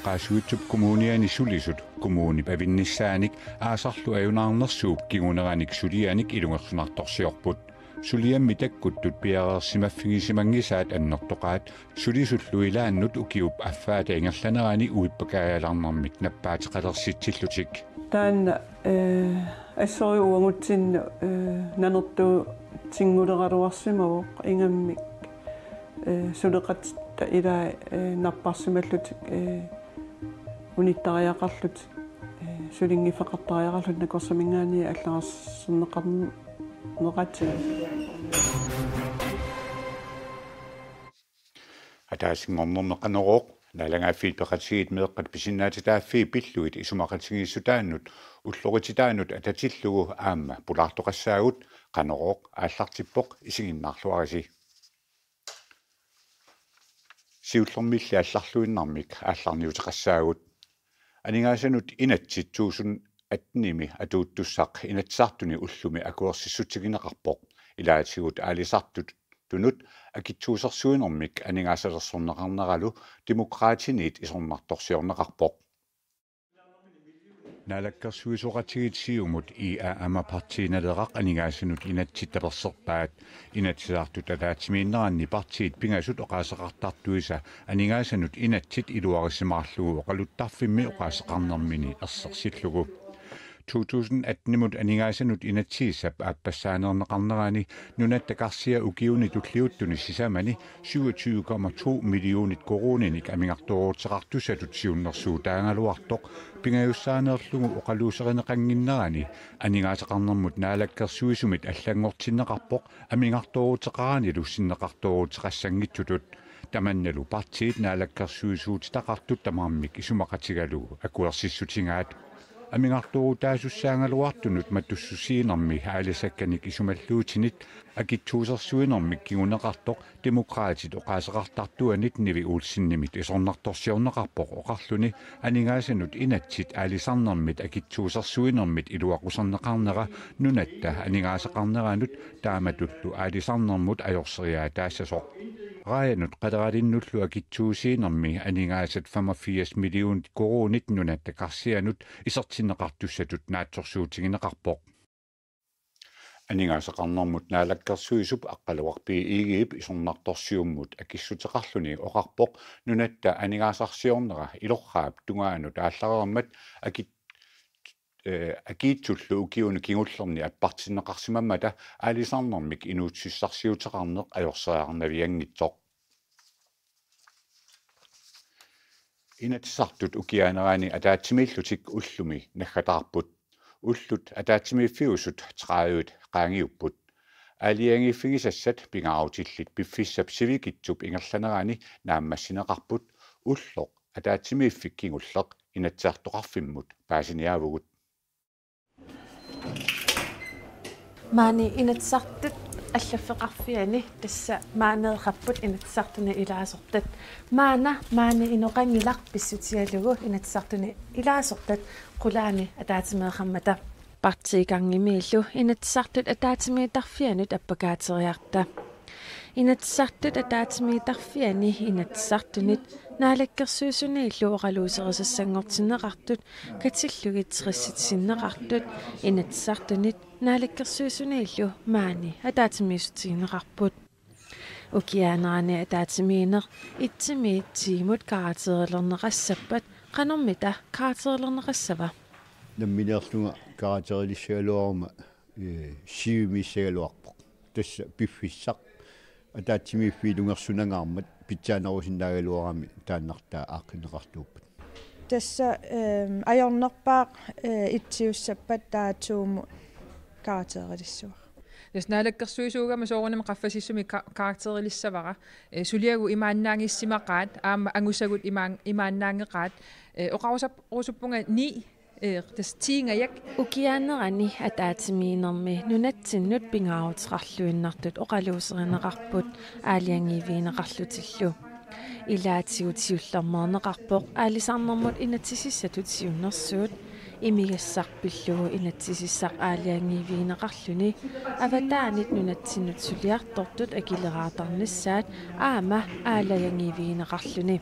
Qaasuutsup kommuniani sulisut kommuni pavinnissaanik aasarlu ajunarnersuup kiguneraanik sulianik ilungersunartorsiorput suliammi takkuttut piareersimaffigisimanggisaat annertoqaat sulisullu ilaannut ukiup affaata ingerlanerani uippakaajalarnermik nappaatiqalersitillutik taanna assoriuangutsin nanertu tinguleraluarsimavuq ingammik suleqatta ila napparsimallutik unittariaqarlut sulinngifaqartariaqarlut nakorsamingaani аллаарсернеқарнеқатсига атаасингорнернеқанероқ налангааффиит пеқатсигит меэққат писиннаатитааффи пиллуит исумақатсигиссутааннут уллорититаанут ататиллугу аама пулаартоқассаагут қанероқ ааллартиппоқ исигиннаарлуариси сиуллэрмилли алларлуиннармик аалларниутеқассаагут анингаасанут инатситсуусун аттними атууттуссақ инатсаартуни уллуми акуерсиссутсигинеқарпоқ илаатигут аалисартут тунут акитсуусерсуинэрмик анингаасалерсорнеқарнералу демократиниит исорнарторсиорнеқарпоқ налаккерсуисоқатигит сиумут ама партииналеқақ анингаасанут инатситтаперсерпаат инатсиартут алаатимииннеранни партиит пингасут оқаасеқартартуиса анингаасанут инатсит илуарисимаарлугу оқалуттарфимми оқаасеқарнермини ерсерсиллугу 2018-мут анингаасанут инатсиисап ааппассаанернеқарнерани нунаттакарсиа укиуни туллиуттуни сисамани 27,2 миллионит корониник амингарторуутеқартусатут сиуннэрсуу таангалуартоқ пингаюссаанерлугу оқалуусеринеқангиннерани анингаасеқарнермут наалаккерсуисумит аллангортиннеқарпоқ амингарторуутеқарани луссиннеқарторуутеқассангитсутут таманналу партиит наалаккерсуисуутитақартут тамааммик исумақатигалугу акуерсиссутингаат амингарторуутаасуссаангалуартунут матуссусиинерми аалисакканик исумаллуутинит акитсуусерсуинермик кигунеқартоқ демократит оқаасеқартартуанит ниви уулсиннимит исорнарторсиорнеқарпоқ оқарлуни анингаасанут инатсит аалисарнермит акитсуусерсуинермит илуақусернеқарнера нунатта анингаасеқарнеранут тааматуллу аалисарнермут ajorseria taassasоқ Rajanut qaderalinullu akitsuusiinermi aningaasat 85 millionit koronit nunattakarsianut isertinneqartussatut naatsorsuutigineqarpoq aningaasaqarnermut naalakkersuisup aqqaluarpi iigiip isornartorsiummut akissuteqarluni oqarpoq nunatta aningaasarsiornera ilorraap tungaanut aallarermat akitsullu ukiunu kingullerni appartinneqarsimammata aalisarnermik inuutsissarsiuteqarneq ajorseaqarnaviangitsoq inatsartut ukianerani ataatimillutik ullumi naggatarput ullut ataatimiiffiusut 30 qaangiupput aaliangiiffigisassat pingaarutillit piffissap sivikitsup ingerlanerani naammassineqarput ulloq ataatimiiffikkingulleq inatsartoqarfimmut paasiniavugut Mani inatsartut аллаффеқарфиани тасса маанеэқарпут инатсартуни илаасортат маани иноқангилар писсутиалугу инатсартуни илаасортат қулаани атаатимеэқармата партигангимииллу инатсартут атаатимиитарфианут аппакаатериарта инатсартут атаатимиитарфиани инатсартунит наалаккерсуусунииллу оқалуусерисассангортиннеқартут катиллугитсерисситсиннеқартут инатсартунит наалаккерсуусунииллу маани атаатимиисутигинеқарпут укиаанерани атаатимиинеқ итсимиитсиимут каратерилернеқассаппат қанормита каратерилернеқассава намминеерлунга каратерилиссагалуарма сиумиссагалуарпоқ тасса пиффиссақ атаатимииффилунгерсунангаармат питсаанерусиннаагалуарами тааннартаа ааққинеқартууппат тасса ajornerpaaq итсиуссаппат таатууму каратерилиссуа наалаккерсуисуугама соорунама qaffasissumi каратерилиссавара сулиагу имааннаангиссимақаат аама ангусагут имааннаангеқаат оқарусаппунга ни тас тиингаяк укиаанерани атаатимиинерми нунатсиннут пингаарутеқарлуиннартут оқалуусеринеқарпут аалиангивиинеқарлутиллу илаатигутиуллермернеқарпоқ аалисарнэрмут инатсисиссатут сиуннэрсуут имигассарпиллугу инатсисиссақ аалиангиивиинеқарлүни аватаанит нунатсинут сулиартортут акилераатарниссаат аама аалаянгиивиинеқарлүни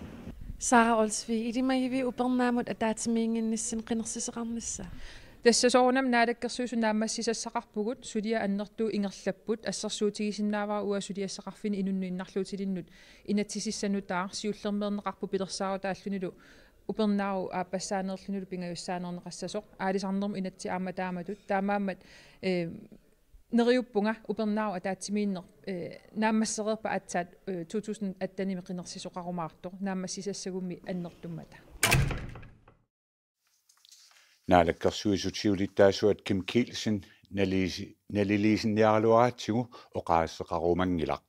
Sara Olsvig idimaivi upernaamut ataatimiinginnissin qinersisеқарнisса тассасоорнам наалаккерсуусу наамассисассақарпугут сулиа аннертуу ингерлаппут ассерсуутигисиннааваа уа сулиассақарфини инуннуиннарлуутилиннут инатсисиссанутаа сиуллермернеқарпу пилерсаару тааллунилу упернаару ааппассаанерлунилу пингаюссаанернеқассасоқ аалисарнерму инатси аама тааматут таамааммат нериуппунга упернаару атаатсимииннер наамассереерпа атсаат 2018 qinерсисоқарумаартоқ наамассисассагумми аннертуммата наалаккерсуисутиулиттаасуат Kim Kielsen налилисинниаралуаратсигу оқаассеқарумангилақ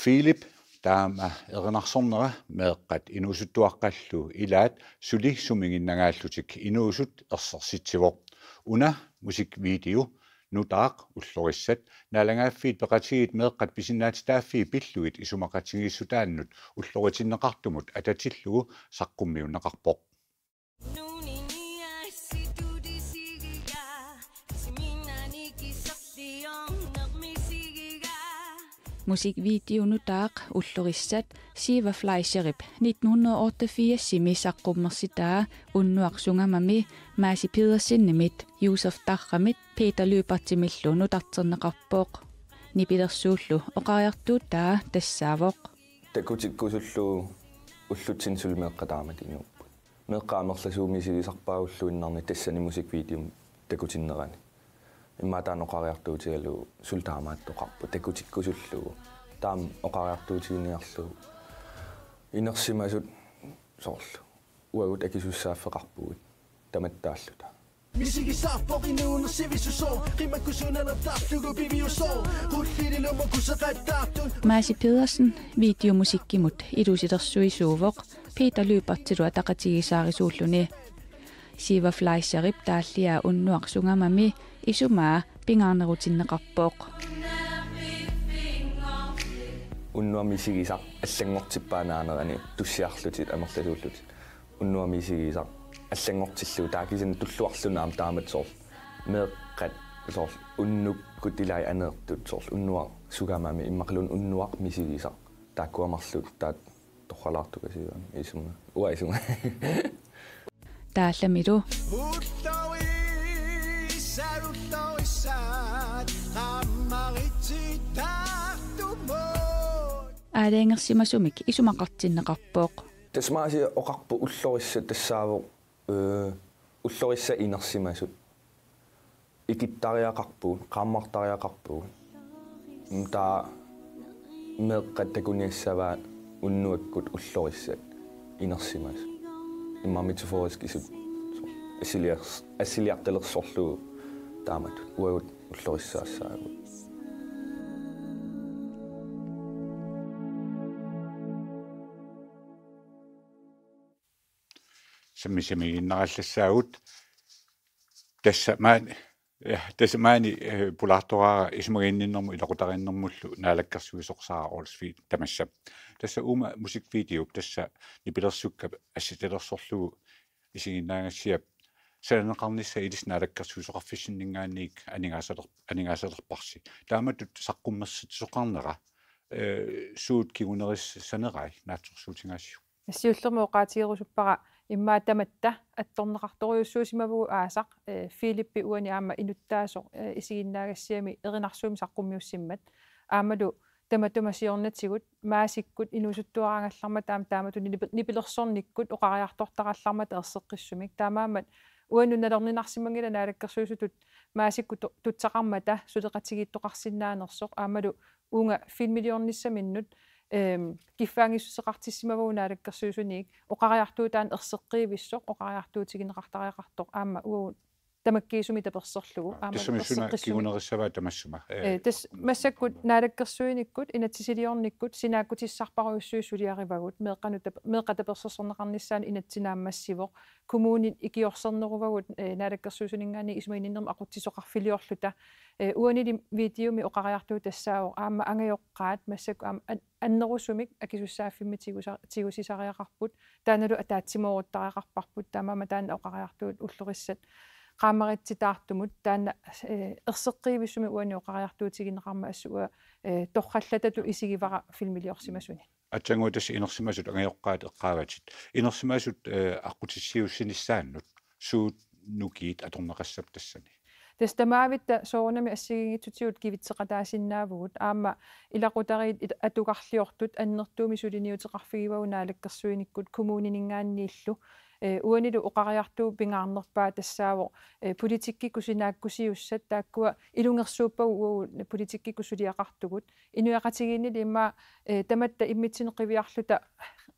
Philip таама эринарсорнера меэққат инуусуттуаққаллу илаат сули сумигиннагааллутик инуусут ерсерситсивоқ уна мусиквидео нутаақ уллориссат налангааффиит пеқатигит меэққат писиннаатитааффи пиллугит исумақатингиссутааннут уллоритиннеқартумут ататиллугу саққуммиуннеқарпоқ Musikvideo nutaaq ullorissat Siva Fleischerip 1988 simisaqqummерситаа уннуарсунгамами Maasi Pedersen-nimit Josef Tarramit Peter Løbertimillu nutarterneqarpooq nipilersuullu oqariartuuttaa tassaavoq takutikkusullu ullutsin sulmeeqqataamatiinu meeqqaamerlasuumisiliisarpaagulluinnarni tassani musikvideum takutinnerani имматаан оқариартуутигалу султаамааттоқарпу такутиккусуллугу таам оқариартуутигиниарлугу инерсимасут соорлу уагут акисуссааффеқарпугут таматтааллута Maasi Pedersen videomusikkimut ilusilersuisuuvoq Peter Løbertilu ataqatigisaarisuulluni Siva Fleischerip taallia unnuarsungamami isumaa pingaarnerutinneqarpooq unnuamisigisaq аллангортиппаанаанерани туссиарлутит амерласууллутит уннуамисигисақ аллангортиллу таакисин туллуарлунаам таамат соор меэққат соор уннуккут илай анеэртут соор уннуа сугамами иммақлун уннуақ мисигисақ тааккуамарлут таат торралаартукасиуами исума уаисума таалламилу аалеангерсимасумик исумақартиннеқарпооқ тасмааси оқарпу уллорисса тассаавоқ уллорисса инерсимасут икиттариақарпуут qaammartariaqarpuut таа меэққаттакуниассаваа уннуаккут уллориссат инерсимас иммамитсуфориск исут ассилиарталерсорлуу таамат уагут уллориссаассаагут саммисамигиннераллассаагут тассамаани пулаартораа исмагинниннэрму илақутариннэрмуллу наалаккерсуисоқсаа Олсвиг тамасса тасса ума мусиквидео тасса нипилерсукка асситалерсорлугу исигиннаагассиап санеқарнisса илиснаалаккерсуисоқарфиссиннингаанник анигаасалерпарси тааматут саққуммерситсоқарнера суут кигунерис санерай наатсорсуутингаассу ассиуллерму оқаатигерусуппара иммаа таматта атторнеқарторюссуусимавгу аасақ Филиппи уани аама инуттаасоқ исигиннаагассиами эринарсууми саққуммиуссиммат аамалу таматумасиорнатсигут маасиккут инусуттуарангалларма таамату нипилерсорниккут оқариартортараллармат ерсеққиссумик таамаамат уаннуналернинарсимангила наалаккерсуусутут маасиккут тутсақармата сулеқатигииттоқарсинаанерсоқ аамалу уунга филмилиорниссаминнут киффаангиссусеқартиссимаву наалаккерсуусуник оқариартуутаан ерсеққиивиссоқ оқариартуутигинеқартариақартоқ аама уу тамаккиисуми таперсерлугу тассамиссуна кигунерissava тамассума тас массаккут наалаккерсуиниккут инатсисилиорниккут синааккутиссарпаруйуссуи сулиаривагут меэккану инатсинааммассивоq коммунит икиорсернерувагут наалаккерсуисунингаани исмаининнерма aquttisoqarfiliorluta уанили видеоми оқариартуу тассаавоq аама ангайоққаат массакку аама аннерусумик акисуссааффимми тигусисариақарпут тааналу атаатсимооруттариақарпарпут таамаама таана оқариартуут уллуриссат qaamarittitaartumut taanna erseqqiivissumi uani oqariartuutiginneqarma assua torrallatatu isigivara filmiliorsimasuni атсангуутас инерсимасут ангайоққаат эққааватит инерсимасут аққутиссиуссинissaannут суут нукиит аторнеқассап тассани тестамаавитта соорнами ассигингитсутиут кивитсеқатаасиннаавгут аама илақутариит атугарлиортут аннертууми сулиниутеқарфигивау наалаккерсуиниккут коммунинингааннииллу уанилу оқариартуу пингаарнерпаа тассаавоq политиккикку синааккусиуссат тааккуа илунгерсууппагу уу политиккикку сулиақартугут инуяқатигииннили имма таматта иммитсинеқивиарлута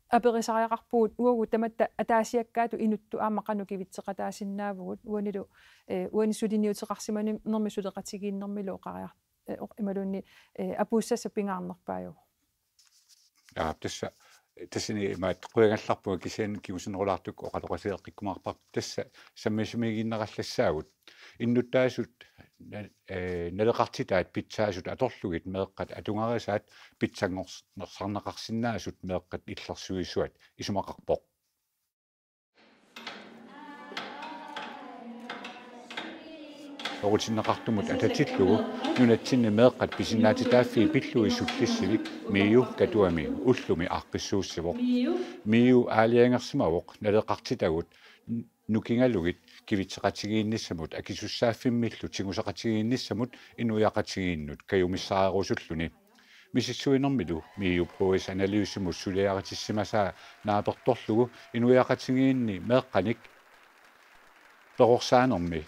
аперисариақарпугут уагу таматта атаасиаккаату инутту аама қану кивитсеқатаасиннаавгут уанилу уани сулиниутеқарсимани нерми сулеқатигииннэрмилу оқариар ималуунни апууссаса пингаарнерпааю тасса тассини маат қуягалларпуга кисиан кигусинерулаартук оқалоқасиеққиккумаарпар тасса саммисумигиннераллассаагут иннуттаасут налеқартитаат питсаасут аторлугит меэққат атунгарисаат питсангорсарнеқарсинаасут меэққат иллерсуисуат исумақарпоқ орутиннеқартумут ататиллугу нунатсинни меэққат писиннаатитааффи пиллуи суллиссивик миу катуами уллуми ааққиссууссивоқ миу аалиангерсимавоқ налеқартитагут нукингалугит кивитсеқатигиинниссамут акисуссааффиммиллу тигусеқатигиинниссамут инуяқатигииннут каюмиссаарусуллуни мисиссуинермилу миу проис аналиусимус сулиаратиссимасаа нааторторлугу инуяқатигиинни меэққаник перорсаанерми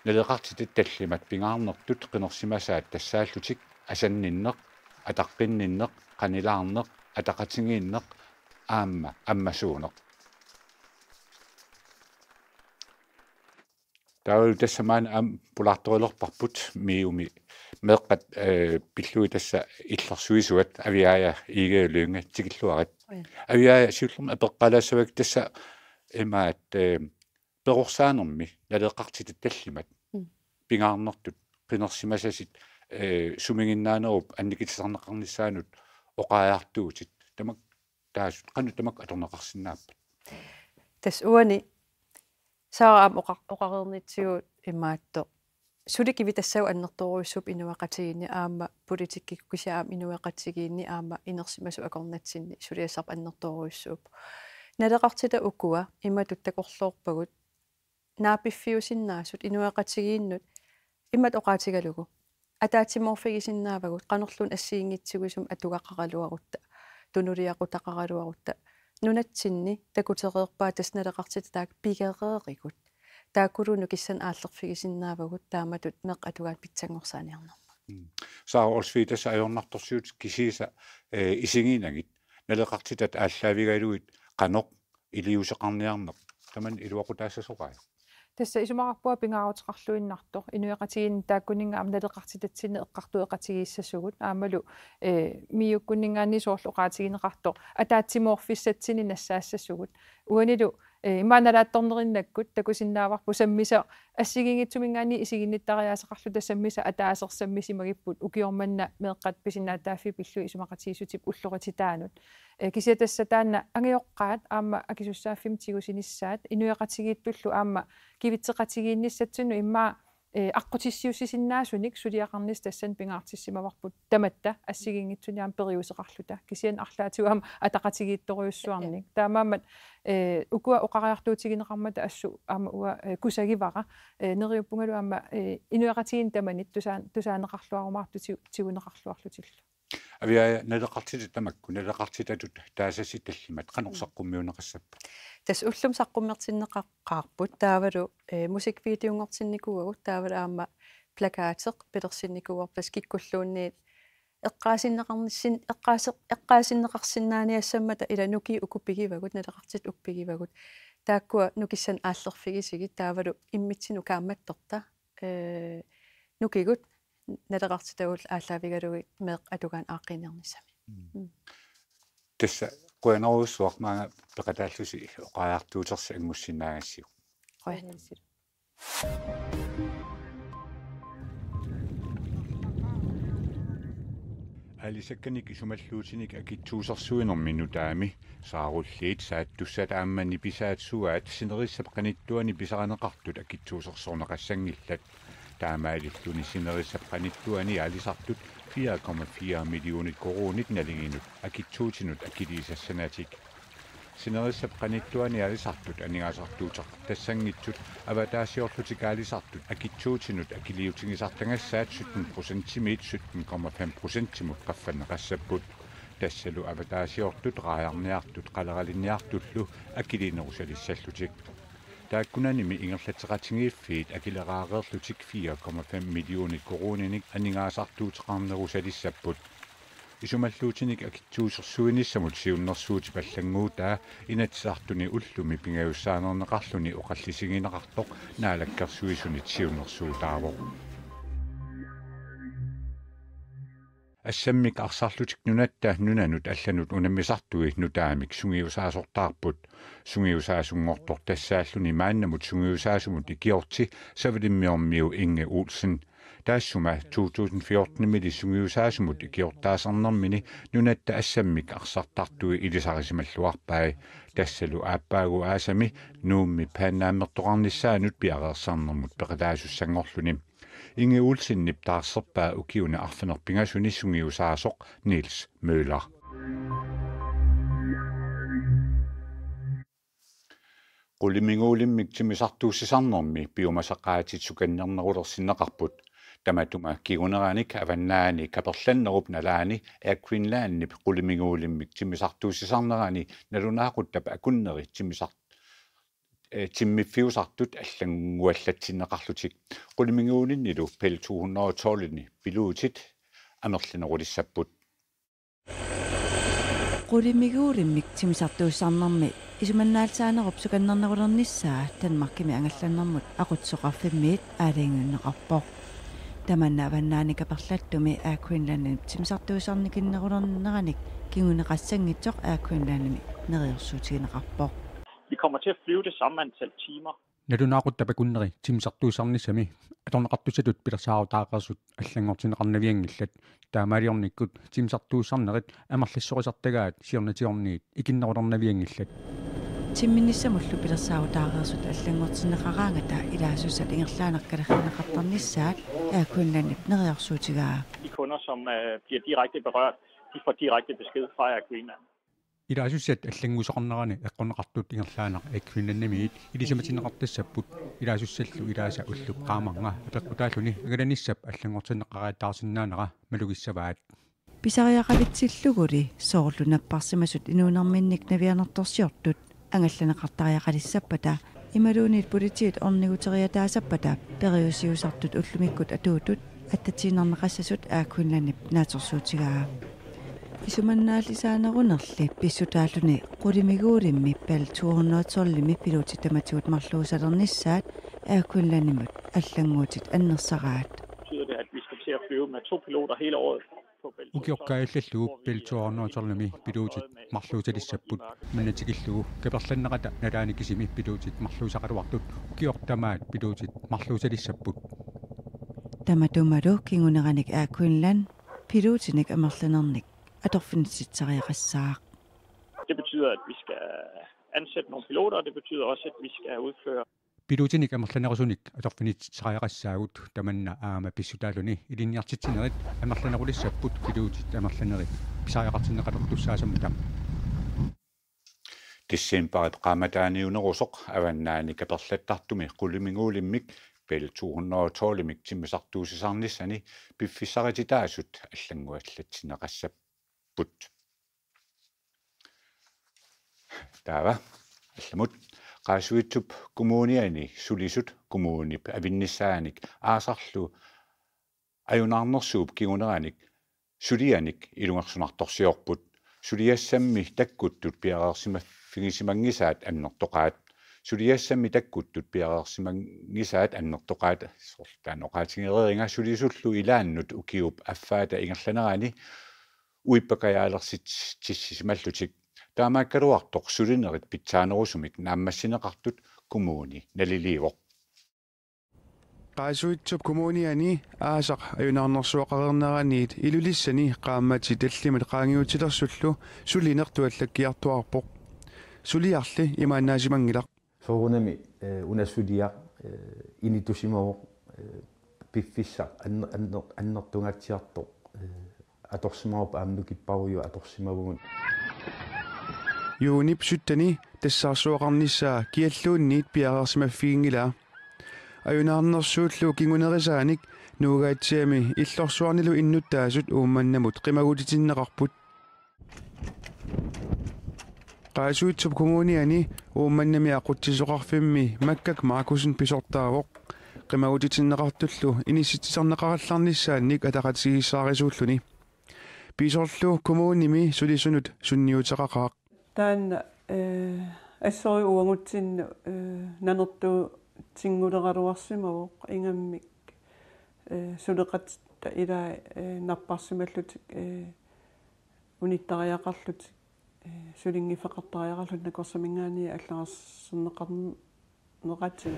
налеқартитат таллимат пингаарнертут қинерсимасаат тассааллутик асанниннеқ атаққинниннеқ қанилаарнеқ атақатигииннеқ аама аммасуунеқ таул тассамаан ам пулаарторилерпарпут миуми меэққат пиллуи тасса иллерсуисуат авиая иигаалуинга тикиллуарат авиая сиуллерма апеққалаассавак тасса имаат перорсаанерми налеқартитат таллимат пингаарнертут қинерсимасасит сумигиннаанеруп анникитсарнеқарниссаанут оқааяартуутит тамак таасут қану тамак аторнеқарсинааппат тас уани саараам оқарернитсигут имаатто суликивитассау аннерторуйссуп инуақатигинни аама политиккикку кисаам инуақатигинни аама инерсимасу акорнатсинни сулиассарп аннерторуйссууп налеқартита укуа иматут такорлоорпагут наапиффиусиннаасут инуақатигииннут иммат оқаатигалугу атаатиморфигисиннаавагут қанерлун ассиингитсигусум атугаққаралуарутта тунулиақутақаралуарутта нунатсинни такутереерпаа тасналеқартита таак пигереерикут тааккулуну киссан ааллерфигисиннаавагут тааматут меқ атугаат питсангорсааниарнерма саа олсвитас аёрнарторсуут кисиса исигинагит налеқартитат ааллаавигалуит қаноқ илиусеқарниарнеқ таман илуақутаассасоқаа тасса исумақарпуа пингаарутеқарлуиннартор инуяқатигин тааккунинга амналеқартитатсинне эққартуеқатигииссасугут аамалу миуккуннингаани соорлоқаатигинеқартор атаатсимоорфиссатсини нассаассасугут уанилу имааналаатторнериннаккут такусиннааварпу саммиса ассигингитсумингаани исигинниттариаасеқарлу тассаммиса атаасерсаммисимагиппут укиорманна меэққат писиннаатааффи пиллу исумақатигисутип уллорититаанут кися тасса таанна ангиоққаат аама акисуссааффим тигусиниссаат инуяқатигииттуллу аама кивитсеқатигиинниссатсуну иммаа аққутиссиуссисиннаасуник сулиақарнис тассан пингаартиссимаварпут таматта ассигингитсуниаам периусеқарлута кисиан арлаатигуам атақатигиитторуйуссуарник таамаамат укуа оқариартуутигинеқармата ассу аама уа кусагивара нериуппунгалу аама инуяқатигин таманит тусаанеқарлуарумаарту тигунеқарлуарлутиллу авиа налеқартита тамакку налеқартитатут таасаси таллимат қанорсаққуммиунеқассаппа тас уллум саққуммертиннеқаққарпут таавалу мусиквидеонгортинникуагут таавала аама плакаатеқ пилерсинникуарпас киккуллуунниит эққаасиннеқарсинаани ассаммата илануки укуппигивагут налеқартит уппигивагут тааккуа нукиссан ааллерфигисиги таавалу иммитсину каамматторта нукигут налеқартитагул ааллаавигалуги меэқ атугаан ааққинернisami тасса куанеруссуармаага пеқатааллуси оқаартуутерси ангуссинаагассиу қояннисил алисакканик исумаллуутиник акитсуусерсуинермину таами сааруллиит сааттуссатааммани писаатсуаат синериссапқаниттуани писаранеқартут акитсуусерсорнеқассангиллат таамаалиллуни синериссапқаниттуани алисартут 4,4 миллионит коронит налигинут акитсуутинут акилисассанатик синериссапқаниттуани алисартут анигаасартуутеқ тассангитсут аватаасиорлутикаалисартут акитсуутинут акилиутингисартангассаат 17%-мит 17,5%-мут qaffannеқассаппут тассалу аватаасиортут рааярниартут қалералинниартуллу акилинерусалиссаллутик тааккунаними ингерлатеқатингииффиит акилераареерлутик 4,5 миллионит корониник анигаасартуутеқарнерусалиссаппут исумаллуутиник акитсуусерсуиниссамут сиуннэрсуути паллангуутаа инатсаартуни уллуми пингаюссаанернеқарлуни оқаллисигинеқартоқ наалаккерсуисунит сиуннэрсуутаавоқ ассаммик арсарлутик нунатта нунанут алланут унаммисартуи нутаамик сунгиусаасортаарпут сунгиусаасунгортор тассааллуни мааннамут сунгиусаасумут икиорти савалиммиормиу инге Olsen таассума 2014-мили сунгиусаасумут икиортаасарнэрмини нунатта ассаммик арсартартуи илисарисималлуарпай тассалу ааппаагу аасами нуумми паанааммертоқарниссаанут пиареерсарнэрмут пеқалаасуссангорлуни Inge Olsen niptaarserpaa ukiuna arfanerpingasuni sungiusaasoq Niels Møller. Quliminguulimmik timisartuussisarnermi biomasaqaatitsukannernerulersinneqarput tamatuma kiguneranik avannaani kaperlannerup nalaani Greenlandnip quliminguulimmik timisartuussisarnerani nalunaaquttab akunneri timmifiusartut аллангуаллатсиннеқарлутик qulimiнгуулиннилу pel 212-ни пилуутит амерлинерулиссаппут qulimiнгуулиммик тимисартууссаарнэрми исуманнаалсаанеруп суканнернерулерниссаа танмаркими ангалланнэрмут aqutsoqarfimmiit аалингуннеқарпоқ таманнааваннаани каперлаттуми Greenlandnip тимисартууссаарникиннерулернераник кигунеқассангитсоқ Greenlandnimi нериорсуутигинеқарпоқ Vi kommer til at flyve det samme antal timer. Nalunaaqutapa timisartuusarnissami atorneqartusatut pilersaarutaaqersut аллангортинеқарнавиангиллат таамаалиорниккут тимисартууссарнерит амерлиссорисартагаат сиорнатиорниит икиннерулернавиангиллат тимминиссамуллу пилерсаарутаареерсут аллангортинеқараангата илаасуссат ингерлаанеркалахинеқартарнissaat Greenlandnip нериорсуутигаа De kunder, som bliver direkte berørt, de får direkte besked fra Greenland. илаасуссат аллангусоқарнерани эққунеқартут ингерлаанақ Greenlandnimiit илисаматинеқартассаппут илаасуссаллу илааса уллуп qaamanga апеққутааллуни агаланиссап аллангортинеқарааттаарсинаанера малугиссаваат писариақалитсиллугули соорлунаппарсимасут инуунарминник навианерторсиортут ангалланеқартариақалиссаппата ималуунит политиит орнигутериатаасаппата периусиусартут уллумиккут атуутут аттатиинернеқассасут Greenlandnip наатерсуутигаа исуманнаалисаанерунерли писсутааллуни qulimiнгуулимми пал 212-ми пилути таматиут марлуусалернissaat Greenlandnimut аллангуутит аннерсараат Betyder det, at vi skal til at flyve med 2 piloter hele året på Bell 212? Ukiorkaallalluu Bell 212-ми пилутит марлуусалиссаппут манатикиллугу каперланнерата налааникисими пилутит марлуусақалуартут укиортамаат пилутит марлуусалиссаппут таматумалу кингунераник Greenland пилутиник амерланерник atorfinitsitsariaqassaaq Det betyder, at vi skal ansætte nogle piloter, og det betyder også, at vi skal udføre pilotinik amerlanersunik atorfinitsariaqassaagut tamanna aama pissutaaluni ilinniartitsinerit amerlanerulissaput pilotit amerlanerit pisariaqartinneqalertussaasammutam Decemberit qaamataaniunerusoq avannaani kaperlattartumi qulimiнгуулиммик pel 212-мик тимисартуусисарнissani piffissarититаасут аллангуаллатсинеқассап Put. Tava. Allamut. Qaasuitsup kommuniani sulisut kommunip avinnissaanik aasarlu ajunarnersuup kiguneranik sulianik ilungersunartorsiorput suliassammi takkuttut piareersimaffigisimaggisaat annertoqaat suliassami takkuttut piaqersimagnisaat annertoqaata taanoqaatigereeringa sulisullu ilaannut ukiup affaata ingerlanerani uippakajaalersit tissimallutik taamaakkaluartoq sulinerit pitsaanerusumik naammassineqartut kumuuni naliliivoq qaasuitsup kumuuniani aasaq ajunarnersuaqagerneraniit ilulissani qaammati tallimat qaangiutilersullu sulinertuallakkiartuarpoq suliarli imaannaasimanngilaq soorunami unassuliaq initusimawoq piffissaq annertungatsiartoq atorsimarup aamnukipparuyu atorsimavugun yuunip suttani tassarsuaqarnissaa kialluunniit piaqersimaffiingilaa ajunarnersuullu kingunerisaanik nuugaatsiami illorsuarnilu innuttaasut uummannamut qimagutitinneqarput qaasuitsub kumuuniani uummannami aqutsisoqarfimmi makkak maakusin pisortaavoq qimagutitinneqartullu inissitsisarneqarallarnissaannik ataqatigissaarisuulluni pisorlu kumuunimi sulisunut sunniuteqaqaaq taanna assori uangutsinnu nanertu tinguleqaluarsimavuq ingammik suleqatta ila napparsimallutik unittariaqarlutik sulinngifaqartariaqarlut nakorsamingaani аллаарсернеқарнеқатсиг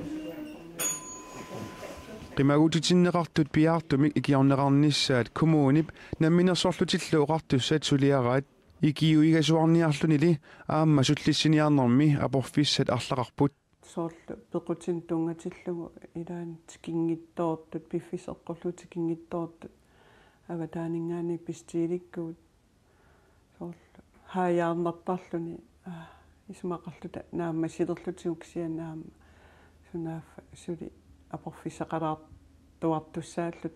qimagutitinneqartut piaartumik ikiorneqarnissaat kumuunip namminersorlutilluu uqartussat suliaraat ikiuigasuarniarlunili aamma sullissiniarnermi aporfissat арлақарпут soorlu pequtin tungatillugu ilaan tikingittoortut piffiseqqorlu tikingittoortut avataningaani pistiilikkuut soorlu haajaarnertarluni isumaqarluta naamma silerlutiuksianaamma sunaaffa suli aporfissaqalaartuartussaallut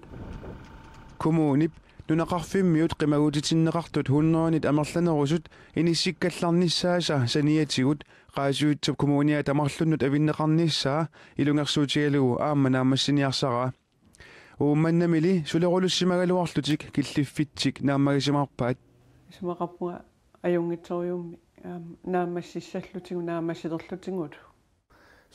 kumuunip nunaqarfimmiut qimagutitinneqartut hunneranit amerlanerusut inissikkallarnissaasa saniatigut qaasuitsub kumuuniat amarlunnut avinneqarnissaa ilungersuutigalugu aamma naammassiniarsara uummannamili sulerulussimaгаluarlutik killiffitsik naammagisimarpaat isumaqarpuga ajungitoriummi naammassissallutigu naammassilerlutingut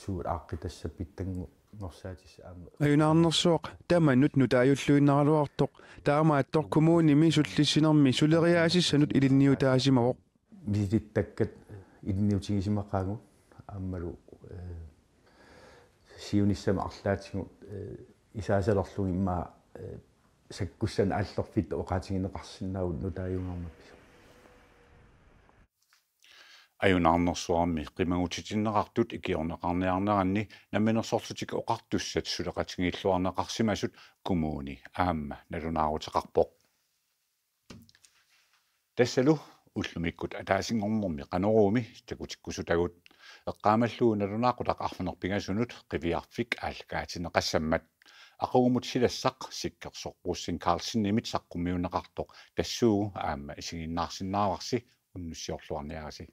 suut aaqqitassapittangu norsaatis aamma ajunarnersuoq tamannut nutaajulluinnaraluartoq taamaattor kumuunimi sullissinermi suleriaasissanut ilinniutaasimaroq visittakkat ilinniutigisimaqaangu aammalu siunissama arlaatigut isaasalerlugi imma sakkussan aallerfit oqaatigineqarsinnaavut nutaajungarmappi ajunarnersuarmi qimagutitinneqartut ikiorneqarniarneranni namminersorlutik oqartussat suleqatigilluarneqarsimasut kumuuni aamma nalunaaruteqarpoq tassalu ullumikkut ataasingornermi qaneruumi takutikkusutagut eqqaamallugu nalunaaqutaq arfunerpingasunut qiviarfik aalkaatineqassammat aqugumut silassaq sikkersorquussin Carlsen-nimit saqqummiuneqartoq tassuugu aamma isiginnaarsinnaavarsi unnussiorluarniarasi